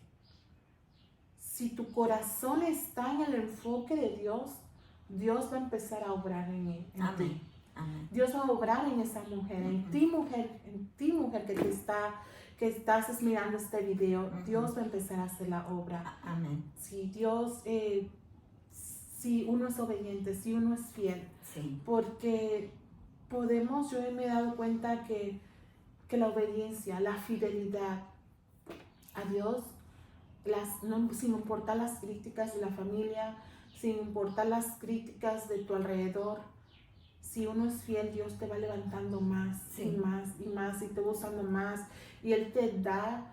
si tu corazón está en el enfoque de Dios, Dios va a empezar a obrar en ti.
Amén.
Dios va a obrar en esa mujer, en ti mujer que estás mirando este video. Dios va a empezar a hacer la obra.
Amén.
Si Dios, si uno es obediente, si uno es fiel, porque yo me he dado cuenta que la obediencia, la fidelidad a Dios, sin importar las críticas de la familia, sin importar las críticas de tu alrededor, si uno es fiel, Dios te va levantando más y más y más y te va usando más y Él te da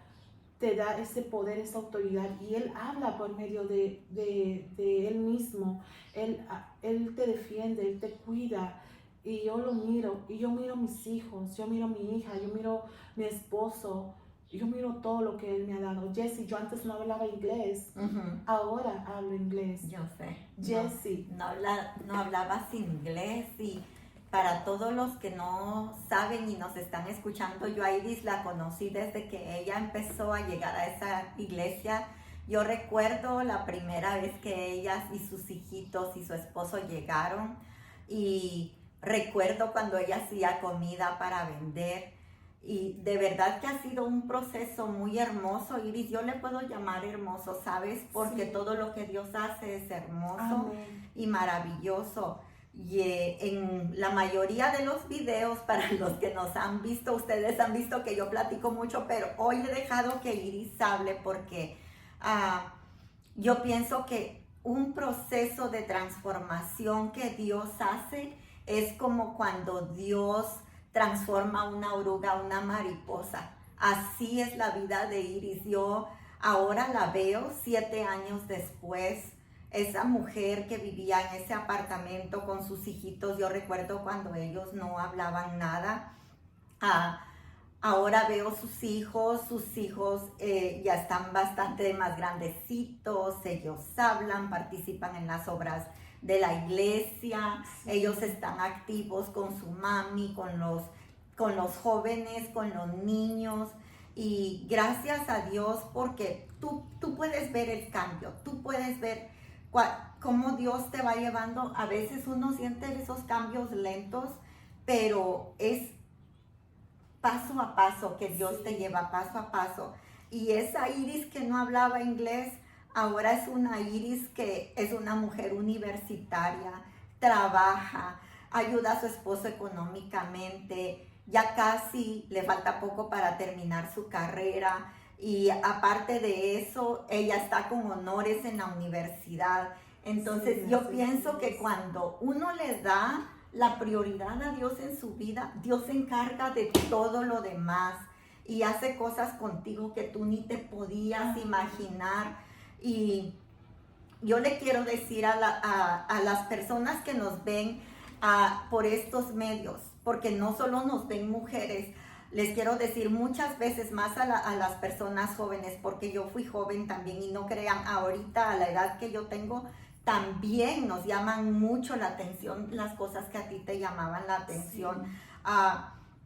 te da ese poder, esa autoridad, y Él habla por medio de Él mismo. Él te defiende, Él te cuida. Y yo lo miro, y yo miro mis hijos, yo miro mi hija, yo miro mi esposo, yo miro todo lo que Él me ha dado. Jessie, yo antes no hablaba inglés, ahora hablo inglés.
Yo sé.
Jessie.
No hablabas inglés, y para todos los que no saben y nos están escuchando, yo a Iris la conocí desde que ella empezó a llegar a esa iglesia. Yo recuerdo la primera vez que ellas y sus hijitos y su esposo llegaron, y recuerdo cuando ella hacía comida para vender, y de verdad que ha sido un proceso muy hermoso, Iris. Yo le puedo llamar hermoso, ¿sabes? Porque sí, todo lo que Dios hace es hermoso. Amén. Y maravilloso. Y en la mayoría de los videos, para los que nos han visto, ustedes han visto que yo platico mucho, pero hoy he dejado que Iris hable porque yo pienso que un proceso de transformación que Dios hace es como cuando Dios transforma una oruga a una mariposa. Así es la vida de Iris. Yo ahora la veo 7 años después. Esa mujer que vivía en ese apartamento con sus hijitos, yo recuerdo cuando ellos no hablaban nada. Ahora veo sus hijos ya están bastante más grandecitos, ellos hablan, participan en las obras de la iglesia, sí, ellos están activos con su mami, con los jóvenes, con los niños. Y gracias a Dios, porque tú puedes ver el cambio, tú puedes ver cómo Dios te va llevando. A veces uno siente esos cambios lentos, pero es paso a paso que Dios te lleva, paso a paso. Y esa Iris que no hablaba inglés, ahora es una Iris que es una mujer universitaria, trabaja, ayuda a su esposo económicamente, ya casi le falta poco para terminar su carrera. Y aparte de eso, ella está con honores en la universidad. Entonces, sí, yo pienso que cuando uno le da la prioridad a Dios en su vida, Dios se encarga de todo lo demás y hace cosas contigo que tú ni te podías imaginar. Y yo le quiero decir a las personas que nos ven por estos medios, porque no solo nos ven mujeres, les quiero decir muchas veces más a las personas jóvenes, porque yo fui joven también, y no crean, ahorita a la edad que yo tengo, también nos llaman mucho la atención las cosas que a ti te llamaban la atención. Sí.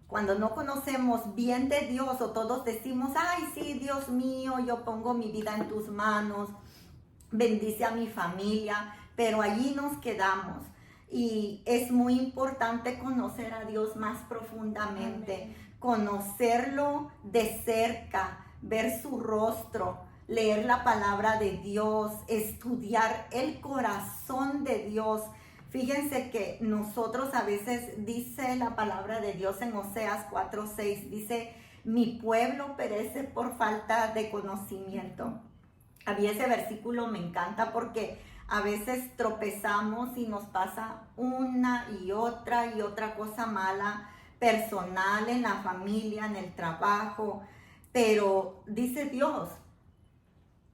Cuando no conocemos bien de Dios, o todos decimos, ay sí, Dios mío, yo pongo mi vida en tus manos, bendice a mi familia, pero allí nos quedamos. Y es muy importante conocer a Dios más profundamente. Amén. Conocerlo de cerca, ver su rostro, leer la palabra de Dios, estudiar el corazón de Dios. Fíjense que nosotros a veces, dice la palabra de Dios en Oseas 4:6, dice, mi pueblo perece por falta de conocimiento. A mí ese versículo me encanta porque a veces tropezamos y nos pasa una y otra cosa mala, personal, en la familia, en el trabajo, pero dice Dios,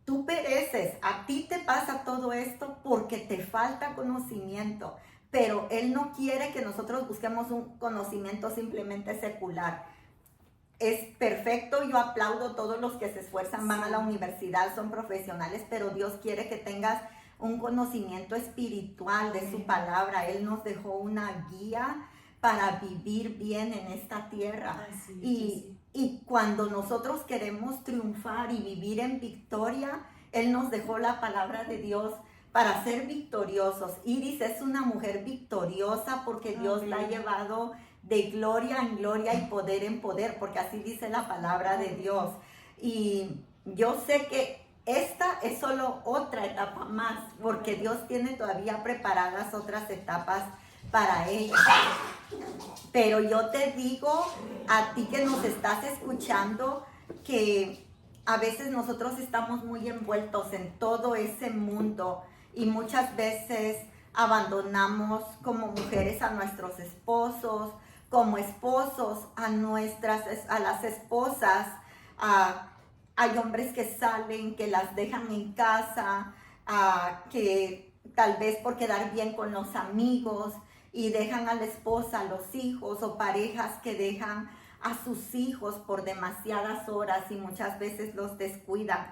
tú pereces, a ti te pasa todo esto porque te falta conocimiento, pero Él no quiere que nosotros busquemos un conocimiento simplemente secular. Es perfecto, yo aplaudo a todos los que se esfuerzan, van a la universidad, son profesionales, pero Dios quiere que tengas un conocimiento espiritual de su palabra. Él nos dejó una guía para vivir bien en esta tierra. Y cuando nosotros queremos triunfar y vivir en victoria, Él nos dejó la palabra de Dios para ser victoriosos. Iris es una mujer victoriosa porque Dios la ha llevado de gloria en gloria y poder en poder, porque así dice la palabra de Dios. Y yo sé que esta es solo otra etapa más, porque Dios tiene todavía preparadas otras etapas para ella. Pero yo te digo a ti que nos estás escuchando que a veces nosotros estamos muy envueltos en todo ese mundo y muchas veces abandonamos como mujeres a nuestros esposos, como esposos a las esposas, hay hombres que salen, que las dejan en casa, que tal vez por quedar bien con los amigos y dejan a la esposa, a los hijos, o parejas que dejan a sus hijos por demasiadas horas y muchas veces los descuidan.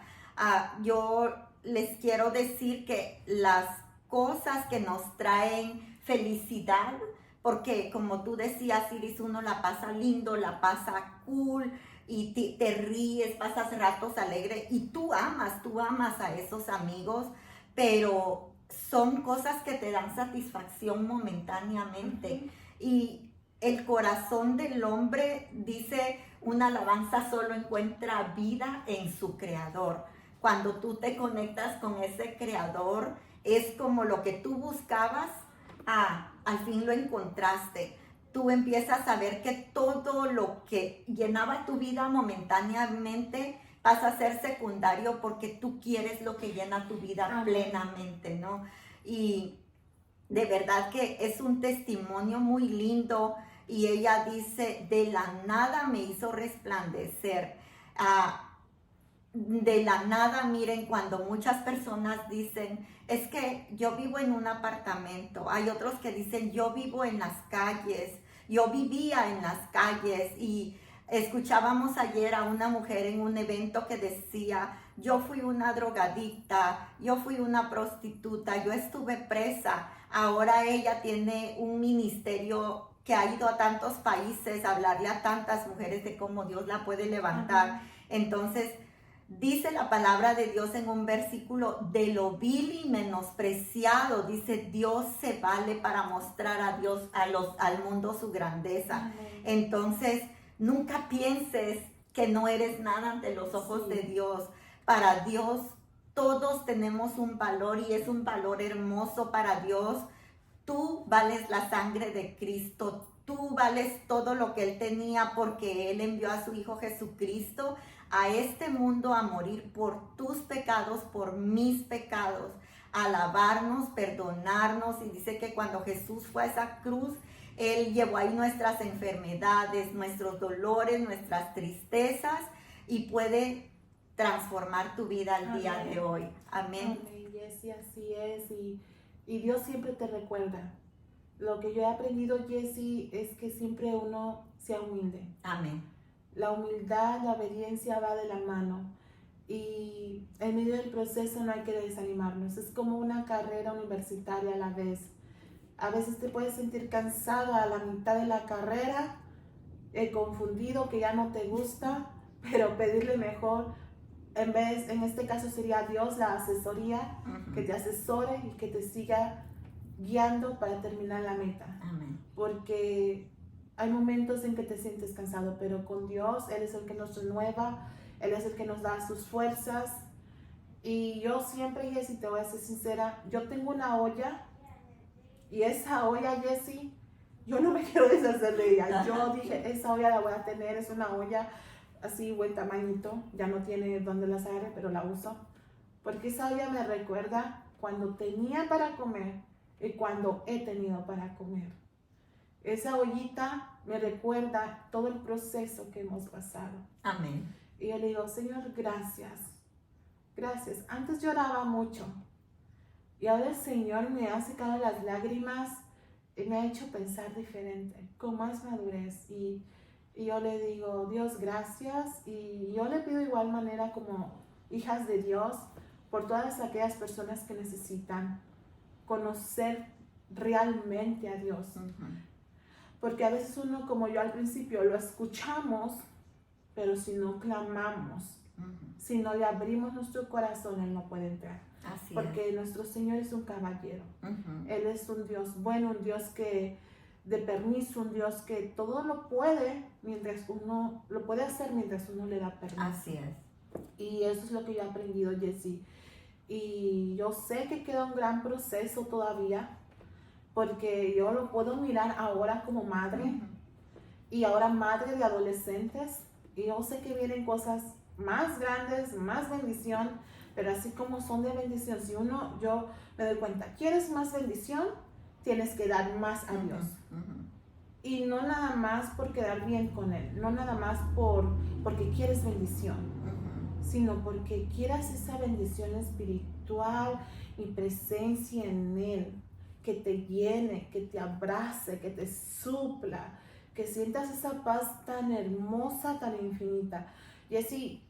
Yo les quiero decir que las cosas que nos traen felicidad, porque como tú decías, Iris, uno la pasa lindo, la pasa cool y te ríes, pasas ratos alegres y tú amas a esos amigos, pero son cosas que te dan satisfacción momentáneamente. Y el corazón del hombre, dice una alabanza, solo encuentra vida en su creador. Cuando tú te conectas con ese creador, es como lo que tú buscabas, al fin lo encontraste. Tú empiezas a ver que todo lo que llenaba tu vida momentáneamente pasa a ser secundario porque tú quieres lo que llena tu vida plenamente, ¿no? Y de verdad que es un testimonio muy lindo, y ella dice, de la nada me hizo resplandecer. De la nada, miren, cuando muchas personas dicen, es que yo vivo en un apartamento, hay otros que dicen, yo vivo en las calles, yo vivía en las calles, y escuchábamos ayer a una mujer en un evento que decía, yo fui una drogadicta, yo fui una prostituta, yo estuve presa, ahora ella tiene un ministerio que ha ido a tantos países a hablarle a tantas mujeres de cómo Dios la puede levantar. Entonces, dice la palabra de Dios en un versículo, de lo vil y menospreciado, dice, Dios se vale para mostrar a Dios, al mundo su grandeza. Entonces, nunca pienses que no eres nada ante los ojos de Dios. Para Dios, todos tenemos un valor, y es un valor hermoso para Dios. Tú vales la sangre de Cristo, tú vales todo lo que Él tenía, porque Él envió a su Hijo Jesucristo a este mundo a morir por tus pecados, por mis pecados, a lavarnos, perdonarnos. Y dice que cuando Jesús fue a esa cruz, Él llevó ahí nuestras enfermedades, nuestros dolores, nuestras tristezas, y puede transformar tu vida al día de hoy. Amén.
Amén, Jessie, así es. Y Dios siempre te recuerda. Lo que yo he aprendido, Jessie, es que siempre uno sea humilde.
Amén.
La humildad, la obediencia va de la mano. Y en medio del proceso no hay que desanimarnos. Es como una carrera universitaria a la vez. A veces te puedes sentir cansada a la mitad de la carrera, confundido, que ya no te gusta, pero pedirle mejor, en este caso sería a Dios, la asesoría, que te asesore y que te siga guiando para terminar la meta.
Amén.
Porque hay momentos en que te sientes cansado, pero con Dios, Él es el que nos renueva, Él es el que nos da sus fuerzas. Y yo siempre, Jessie, te voy a ser sincera, yo tengo una olla, y esa olla, Jessie, yo no me quiero deshacer de ella. Yo dije, esa olla la voy a tener, es una olla así, buen tamañito, ya no tiene donde la sacar, pero la uso. Porque esa olla me recuerda cuando tenía para comer y cuando he tenido para comer. Esa ollita me recuerda todo el proceso que hemos pasado.
Amén.
Y yo le digo, Señor, gracias. Gracias. Antes lloraba mucho. Y ahora el Señor me ha secado las lágrimas y me ha hecho pensar diferente, con más madurez. Y yo le digo, Dios, gracias. Y yo le pido de igual manera, como hijas de Dios, por todas aquellas personas que necesitan conocer realmente a Dios. Porque a veces uno, como yo al principio, lo escuchamos, pero si no clamamos, si no le abrimos nuestro corazón, Él no puede entrar.
Así
porque
es.
nuestro Señor es un caballero. Él es un Dios bueno, un Dios que de permiso, un Dios que todo lo puede mientras uno lo puede hacer, mientras uno le da permiso.
Así es.
Y eso es lo que yo he aprendido, Jessie. Y yo sé que queda un gran proceso todavía, porque yo lo puedo mirar ahora como madre, y ahora madre de adolescentes, y yo sé que vienen cosas más grandes, más bendición, pero así como son de bendición, si yo me doy cuenta, ¿quieres más bendición? Tienes que dar más a Dios. Y no nada más por quedar bien con Él, no nada más porque quieres bendición, sino porque quieras esa bendición espiritual y presencia en Él, que te llene, que te abrace, que te supla, que sientas esa paz tan hermosa, tan infinita. Y así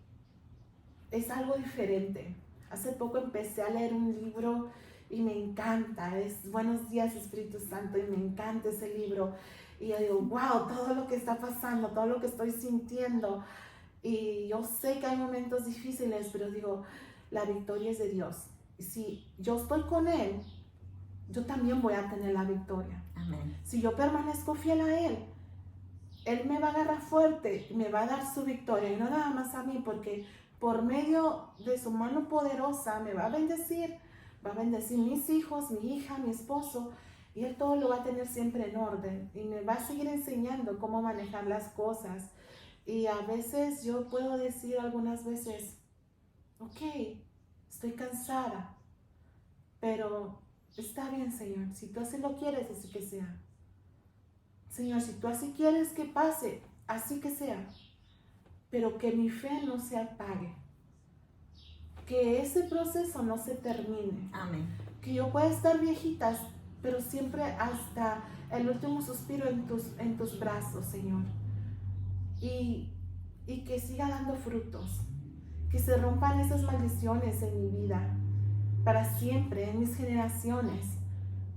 es algo diferente. Hace poco empecé a leer un libro y me encanta, es Buenos Días Espíritu Santo, y me encanta ese libro. Y yo digo, wow, todo lo que está pasando, todo lo que estoy sintiendo. Y yo sé que hay momentos difíciles, pero digo, la victoria es de Dios. Si yo estoy con Él, yo también voy a tener la victoria.
Amén.
Si yo permanezco fiel a Él, Él me va a agarrar fuerte, me va a dar su victoria. Y no nada más a mí, porque por medio de su mano poderosa me va a bendecir mis hijos, mi hija, mi esposo, y Él todo lo va a tener siempre en orden. Y me va a seguir enseñando cómo manejar las cosas. Y a veces yo puedo decir algunas veces, ok, estoy cansada, pero está bien, Señor, si tú así lo quieres, así que sea. Señor, si tú así quieres que pase, así que sea. Pero que mi fe no se apague. Que ese proceso no se termine.
Amén.
Que yo pueda estar viejita, pero siempre hasta el último suspiro en tus brazos, Señor. Y que siga dando frutos. Que se rompan esas maldiciones en mi vida. Para siempre, en mis generaciones.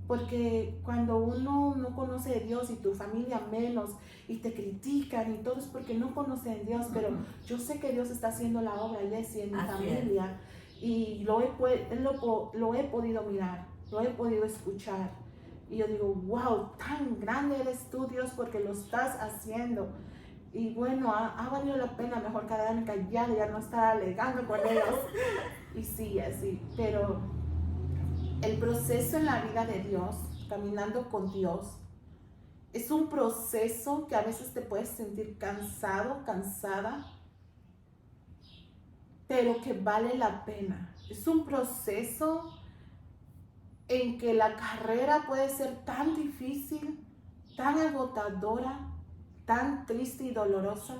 Porque cuando uno no conoce a Dios y tu familia menos y te critican y todo es porque no conocen a Dios, pero yo sé que Dios está haciendo la obra, Jessie, en mi familia, y lo he podido mirar, lo he podido escuchar, y yo digo, wow, tan grande eres tú, Dios, porque lo estás haciendo. Y bueno, ha valido la pena mejor quedarme callada y ya no estar alegando con ellos. Y sí, así, pero el proceso en la vida de Dios, caminando con Dios, es un proceso que a veces te puedes sentir cansado, cansada, pero que vale la pena. Es un proceso en que la carrera puede ser tan difícil, tan agotadora, tan triste y dolorosa,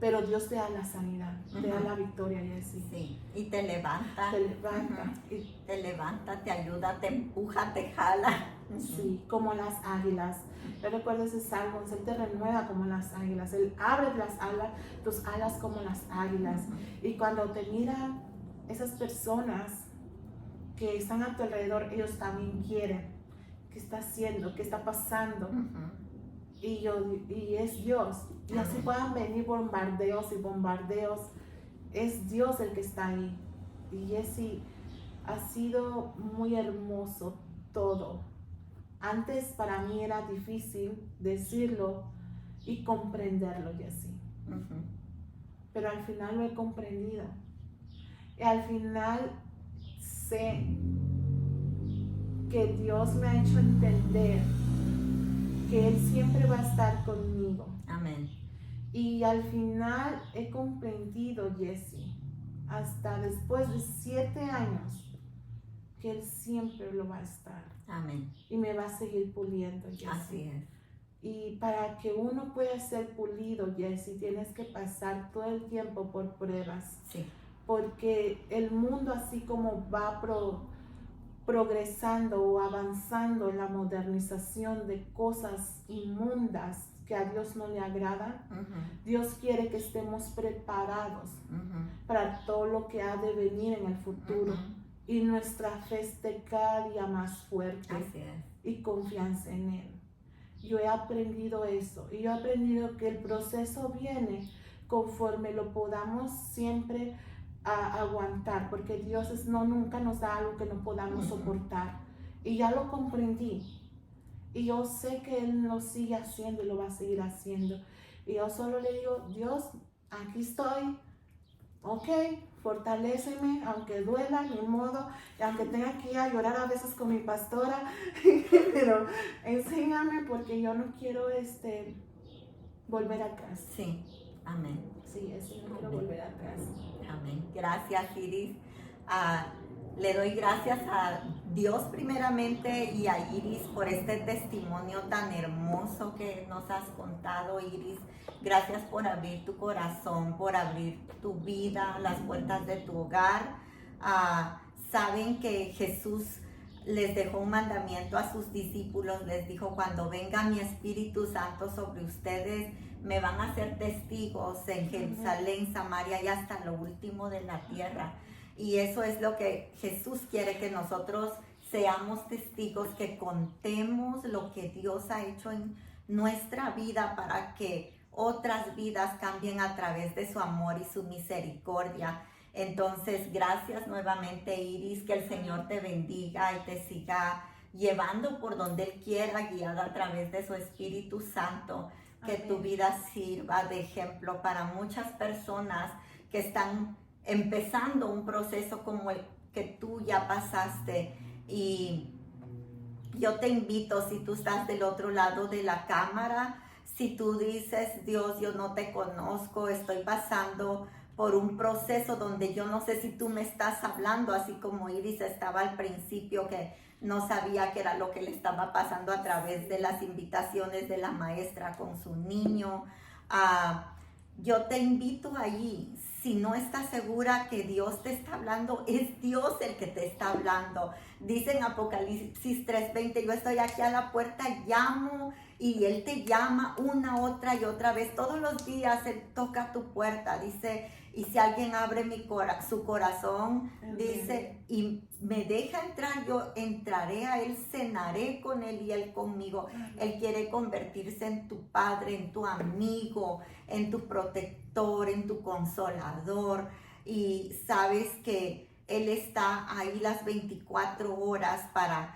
pero Dios te da la sanidad, te da la victoria, Jessie.
Sí, y te levanta.
Te levanta.
Te levanta, te ayuda, te empuja, te jala.
Sí, como las águilas. Yo recuerdo ese salmo, Él te renueva como las águilas. Él abre tus alas como las águilas. Y cuando te miran esas personas que están a tu alrededor, ellos también quieren. ¿Qué está haciendo? ¿Qué está pasando? Y es Dios. Y así puedan venir bombardeos y bombardeos. Es Dios el que está ahí. Y Jessie, ha sido muy hermoso todo. Antes para mí era difícil decirlo y comprenderlo, Jessie. Pero al final lo he comprendido. Y al final sé que Dios me ha hecho entender que Él siempre va a estar conmigo.
Amén.
Y al final he comprendido, Jessie, hasta después de 7 años, que Él siempre lo va a estar.
Amén.
Y me va a seguir puliendo, Jessie.
Así es.
Y para que uno pueda ser pulido, Jessie, tienes que pasar todo el tiempo por pruebas.
Sí.
Porque el mundo, así como va progresando o avanzando en la modernización de cosas inmundas que a Dios no le agradan, Dios quiere que estemos preparados para todo lo que ha de venir en el futuro. Y nuestra fe esté cada día más fuerte.
Así es.
Y confianza en Él. Yo he aprendido eso. Y yo he aprendido que el proceso viene conforme lo podamos siempre aguantar. Porque Dios nunca nos da algo que no podamos soportar. Y ya lo comprendí. Y yo sé que Él lo sigue haciendo y lo va a seguir haciendo. Y yo solo le digo, Dios, aquí estoy. Ok, fortaléceme, aunque duela, ni modo, y aunque tenga que ir a llorar a veces con mi pastora, pero enséñame porque yo no quiero volver atrás.
Sí, amén.
Sí, eso no quiero volver atrás.
Amén. Gracias, Iris. Le doy gracias a Dios primeramente y a Iris por este testimonio tan hermoso que nos has contado, Iris. Gracias por abrir tu corazón, por abrir tu vida, las puertas de tu hogar. Saben que Jesús les dejó un mandamiento a sus discípulos, les dijo: cuando venga mi Espíritu Santo sobre ustedes, me van a ser testigos en Jerusalén, Samaria y hasta lo último de la tierra. Y eso es lo que Jesús quiere, que nosotros seamos testigos, que contemos lo que Dios ha hecho en nuestra vida para que otras vidas cambien a través de su amor y su misericordia. Entonces, gracias nuevamente, Iris, que el Señor te bendiga y te siga llevando por donde Él quiera, guiada a través de su Espíritu Santo, que tu vida sirva de ejemplo para muchas personas que están empezando un proceso como el que tú ya pasaste. Y yo te invito, si tú estás del otro lado de la cámara, si tú dices: Dios, yo no te conozco, estoy pasando por un proceso donde yo no sé si tú me estás hablando, así como Iris estaba al principio, que no sabía qué era lo que le estaba pasando a través de las invitaciones de la maestra con su niño. Yo te invito allí. Si no estás segura que Dios te está hablando, es Dios el que te está hablando. Dice en Apocalipsis 3:20, yo estoy aquí a la puerta, llamo, y Él te llama una, otra y otra vez. Todos los días Él toca tu puerta, dice, y si alguien abre su corazón, dice, y me deja entrar, yo entraré a Él, cenaré con Él y Él conmigo. Él quiere convertirse en tu padre, en tu amigo, en tu protector, en tu consolador. Y sabes que Él está ahí las 24 horas para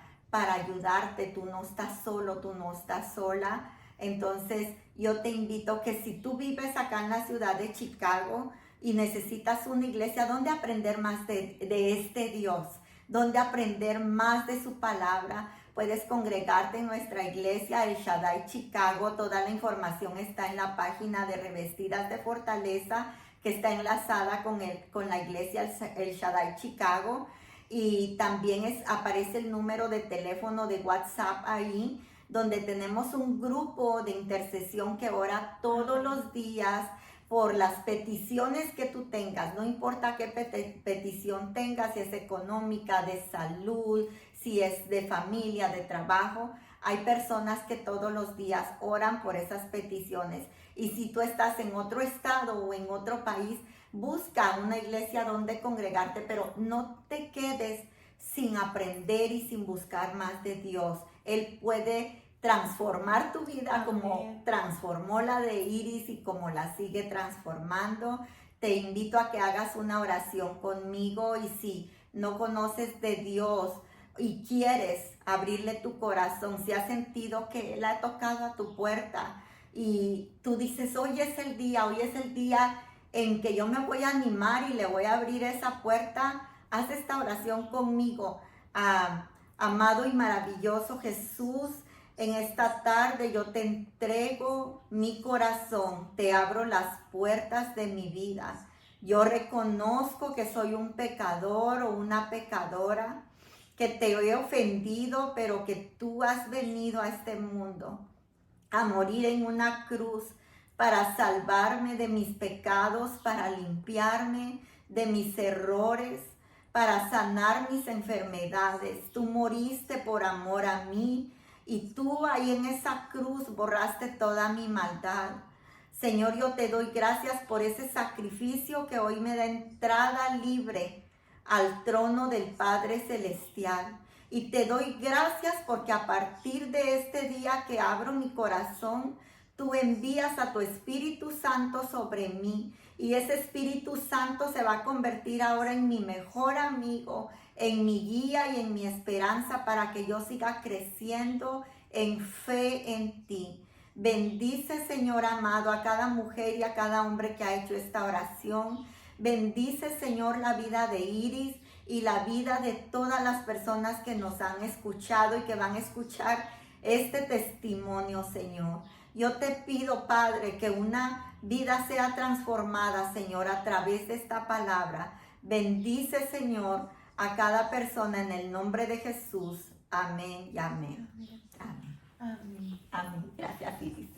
ayudarte. Tú no estás solo, tú no estás sola. Entonces yo te invito que si tú vives acá en la ciudad de Chicago y necesitas una iglesia donde aprender más de este Dios, donde aprender más de su palabra, puedes congregarte en nuestra iglesia, El Shaddai Chicago. Toda la información está en la página de Revestidas de Fortaleza, que está enlazada con la iglesia El Shaddai Chicago. Y también aparece el número de teléfono de WhatsApp ahí, donde tenemos un grupo de intercesión que ora todos los días por las peticiones que tú tengas. No importa qué petición tengas, si es económica, de salud, si es de familia, de trabajo. Hay personas que todos los días oran por esas peticiones. Y si tú estás en otro estado o en otro país, busca una iglesia donde congregarte, pero no te quedes sin aprender y sin buscar más de Dios. Él puede transformar tu vida como transformó la de Iris y como la sigue transformando. Te invito a que hagas una oración conmigo, y si no conoces de Dios y quieres abrirle tu corazón, si has sentido que Él ha tocado a tu puerta y tú dices: hoy es el día en que yo me voy a animar y le voy a abrir esa puerta, haz esta oración conmigo. Amado y maravilloso Jesús, en esta tarde yo te entrego mi corazón, te abro las puertas de mi vida. Yo reconozco que soy un pecador o una pecadora, que te he ofendido, pero que tú has venido a este mundo a morir en una cruz para salvarme de mis pecados, para limpiarme de mis errores, para sanar mis enfermedades. Tú moriste por amor a mí, y tú ahí en esa cruz borraste toda mi maldad. Señor, yo te doy gracias por ese sacrificio que hoy me da entrada libre al trono del Padre Celestial. Y te doy gracias porque a partir de este día que abro mi corazón, tú envías a tu Espíritu Santo sobre mí, y ese Espíritu Santo se va a convertir ahora en mi mejor amigo, en mi guía y en mi esperanza, para que yo siga creciendo en fe en ti. Bendice, Señor amado, a cada mujer y a cada hombre que ha hecho esta oración. Bendice, Señor, la vida de Iris y la vida de todas las personas que nos han escuchado y que van a escuchar este testimonio, Señor. Yo te pido, Padre, que una vida sea transformada, Señor, a través de esta palabra. Bendice, Señor, a cada persona en el nombre de Jesús. Amén y amén. Amén.
Amén.
Amén. Gracias, Iris.